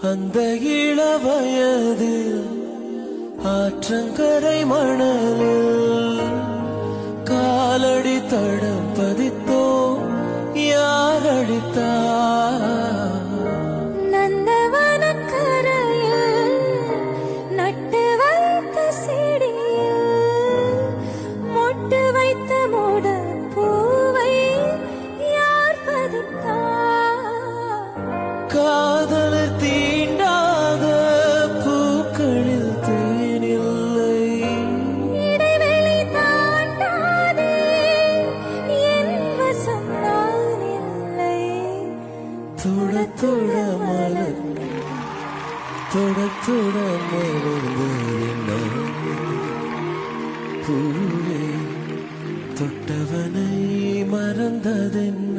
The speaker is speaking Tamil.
அந்த இளவயது ஆற்றங்கரை மணலில் காலடி தடம் பதித்தோ யார் அடித்தார்? நந்தவனக்கரையில் நட்டு வைத்த செடியில் மொட்டு வைத்த மூட பூவை யார் பதித்தார்? காதலர் தீண்டாத பூக்களில் தேனில்லை, இடைவெளி தாண்டாதே என் வசம் நான் இல்லை. தொட தொட மலர் தொட தொட மலர்ந்த என்ன பூவே தொட்டவனை மறந்ததென்ன?